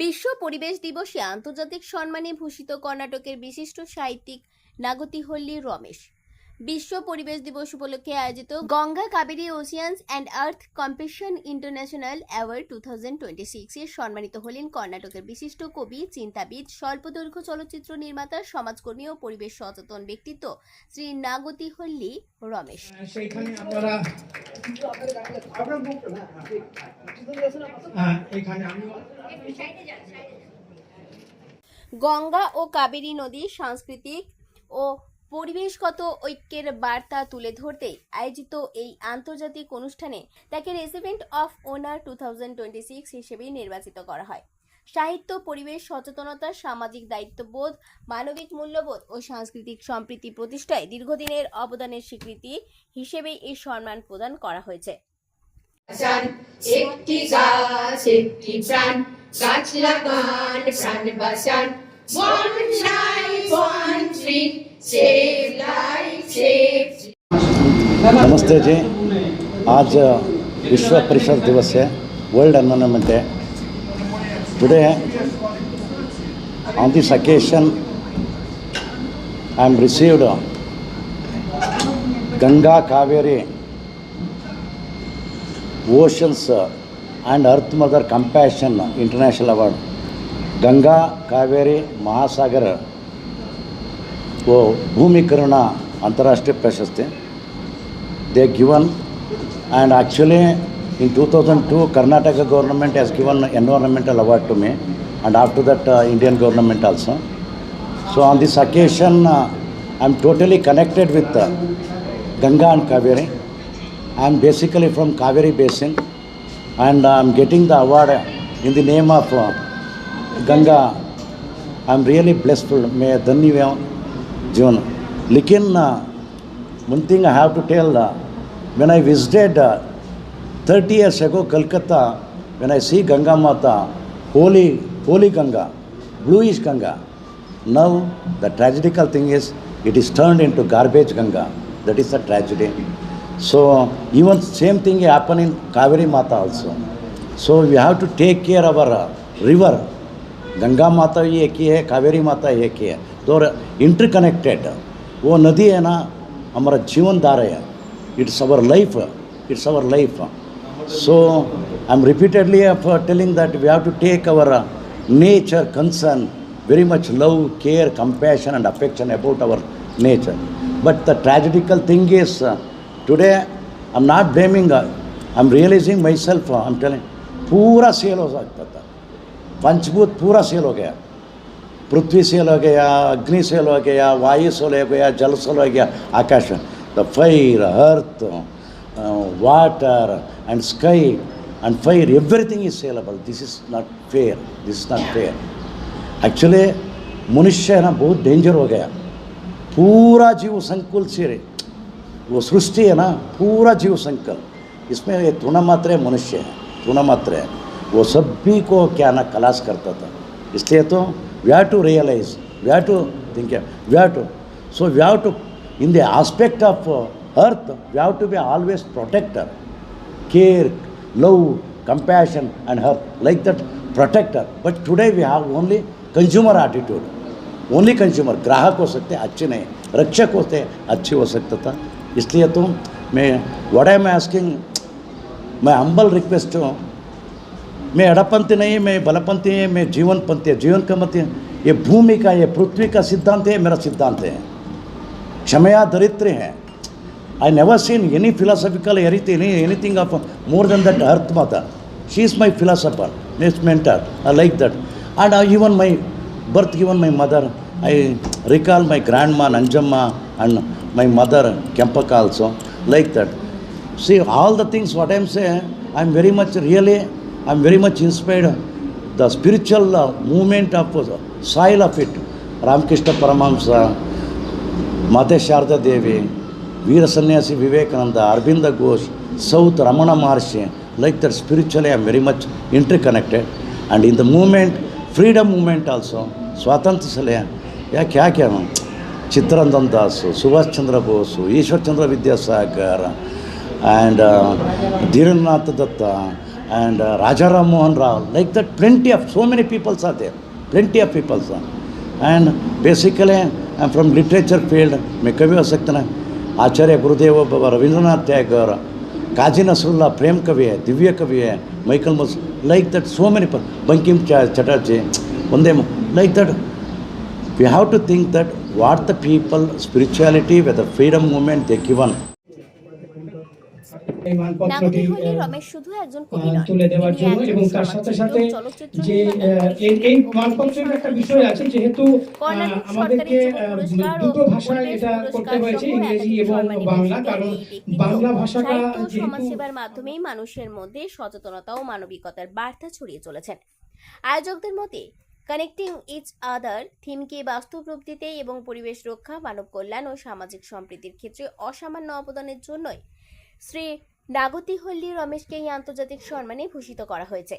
বিশ্ব পরিবেশ দিবসে আন্তর্জাতিক সম্মানে ভূষিত কর্ণাটকের বিশিষ্ট সাহিত্যিক নাগতিহল্লি রমেশ। বিশ্ব পরিবেশ দিবস উপলক্ষে আয়োজিত Ganga Kaveri oceans and earth compassion international award 2026 এ সম্মানিত হলেন কর্ণাটকের বিশিষ্ট কবি, চিন্তাবিদ, স্বল্পদৈর্ঘ্য চলচ্চিত্র নির্মাতা, সমাজকর্মী ও পরিবেশ সচেতন ব্যক্তিত্ব শ্রী নাগতিহল্লি রমেশ। গঙ্গা ও কাবেরী নদীর সাংস্কৃতিক ও পরিবেশগত ঐক্যের বার্তা তুলে ধরতে আয়োজিত এই আন্তর্জাতিক অনুষ্ঠানে তাকে রেসিডেন্ট অফ অনার 2026 হিসেবে নির্বাচিত করা হয়। সাহিত্য, পরিবেশ সচেতনতা, সামাজিক দায়িত্ববোধ, মানবিক মূল্যবোধ ও সাংস্কৃতিক সম্প্রীতি প্রতিষ্ঠায় দীর্ঘদিনের অবদানের স্বীকৃতি হিসেবে এই সম্মান প্রদান করা হয়েছে। একটি গাছ একটি প্রাণ, গাছ লাগান প্রাণ বাঁচান, one life one tree, save life save tree। नमस्ते जी। आज विश्व परिसर दिवस है, वर्ल्ड एनवायरनमेंट है। Today on this occasion I am received Ganga Kaveri Oceans and Earth Mother Compassion International Award। Ganga Kaveri महासागर वो भूमिकरण अंतर्राष्ट्रीय प्रशस्ति they given, and actually in 2002 Karnataka government has given environmental award to me, and after that Indian government also. So on this occasion I am totally connected with Ganga and Kaveri. I am basically from Kaveri basin, and I am getting the award in the name of Ganga। I am really blessed, मैं धन्य हूँ जीवन। लेकिन one thing I have to tell, when I visited 30 years ago Kolkata, when I see Ganga Mata, holy Ganga, bluish Ganga, now the tragical thing is it is turned into garbage Ganga. That is the tragedy. So even same thing happen in Kaveri Mata also. So we have to take care of our river। Ganga माता भी एक ही है, कावेरी माता एक ही है, तो interconnected. वो नदी है ना, हमारा जीवन धारा है। It's our life. So I am repeatedly telling that we have to take our nature concern, very much love, care, compassion and affection about our nature. But the tragedical thing is today I am not blaming, I am realizing myself. I am telling पूरा sale हो सकता था, पंचभूत पूरा sale हो गया, पृथ्वी cell हो गया, अग्नि सेल हो गया, वायु सेल हो गया, जल सेल हो गया, आकाश, the fire, earth, water and sky and fire, everything is saleable. This is not fair. Actually मनुष्य है ना बहुत डेंजर हो गया। पूरा जीव संकुल से वो सृष्टि है ना, पूरा जीव संकुल, इसमें ये तृणमात्र मनुष्य है, तृणमात्र है, वो सभी को क्या ना खलास करता था। इसलिए तो we have to realise, we have to think, we have to in the aspect of earth we have to be always protector, care, love, compassion and earth, like that protector. But today we have only consumer attitude, only consumer, ग्राहक हो सकते अच्छे नहीं, रक्षक होते अच्छे हो सकता था। इसलिए तो मैं व्हाट आई एम आस्किंग, मैं हम्बल रिक्वेस्ट हूँ, मैं एड़पंथी नहीं, मैं बलपंथी है, मैं जीवनपंथी है। जीवन का मतलब ये भूमि का, ये पृथ्वी का सिद्धांत है, मेरा सिद्धांत है। क्षमया दरिद्र है। I never seen any philosophical anything of more than that earth माता। She is my philosopher, next mentor, I like that. And even my birth given my mother, I recall my grandma Nanjamma and my mother Kempaka also, like that. See all the things what I am saying, I am very much inspired. The spiritual movement of soil of it, Ramakrishna Paramahamsa, Mate Sharda Devi, Veera Sannyasi Vivekananda, Arvinda Ghosh, South Ramana Maharshi, like that. Spiritually I am very much interconnected, and in the movement, freedom movement also, स्वातंत्र्य से या क्या क्या Chittaranjan Das, Subhash Chandra Bose, Ishwar Chandra Vidyasagar and Dhirendranath Datta, and Raja Ram Mohan Rao, like that plenty of, so many peoples are there, plenty of peoples are. And basically I'm from literature field, मैं कवि हो सकता है, आचार्य गुरुदेव बाबा रविंद्रनाथ टैगोर, काजी नसरुल्ला प्रेम कवि है, दिव्य कवि है, माइकल मस, like that so many people, Bankim Chatterjee, Vande, like that. We have to think that what the people, spirituality, with the freedom movement they given. এই মানপত্রটি নাগরিকহল্লি রমেশ শুধু একজন কবি নয়, তুলে দেওয়ার তিনি জন্য একজন এবং তার সাথে সাথে সমাজসেবক, চলচ্চিত্র যে নির্মাতা, এই ও মানপত্রের একটা পরিবেশ বিষয় আছে, যেহেতু কর্ণাটক আমাদেরকে সরকারের যুব পুরস্কার ও দুটো ভাষায় পরিবেশ এটা করতে পুরস্কার হয়েছে, সহ ইংরেজি একাধিক এবং সম্মানী বাংলা, পেয়েছেন কারণ এই ব্যক্তিত্ব। বাংলা ভাষাটা সাহিত্য ও যেহেতু সমাজসেবার মাধ্যমেই মানুষের মধ্যে সচেতনতা ও মানবিকতার বার্তা ছড়িয়ে চলেছেন। আয়োজকদের মতে কানেক্টিং ইচ আদার থিমকে বাস্তব রূপ দিতে এবং পরিবেশ রক্ষা, মানব কল্যাণ ও সামাজিক সম্প্রীতির ক্ষেত্রে অসামান্য অবদানের জন্যই শ্রী নাগতিহল্লি রমেশকে এই আন্তর্জাতিক সম্মানে ভূষিত করা হয়েছে।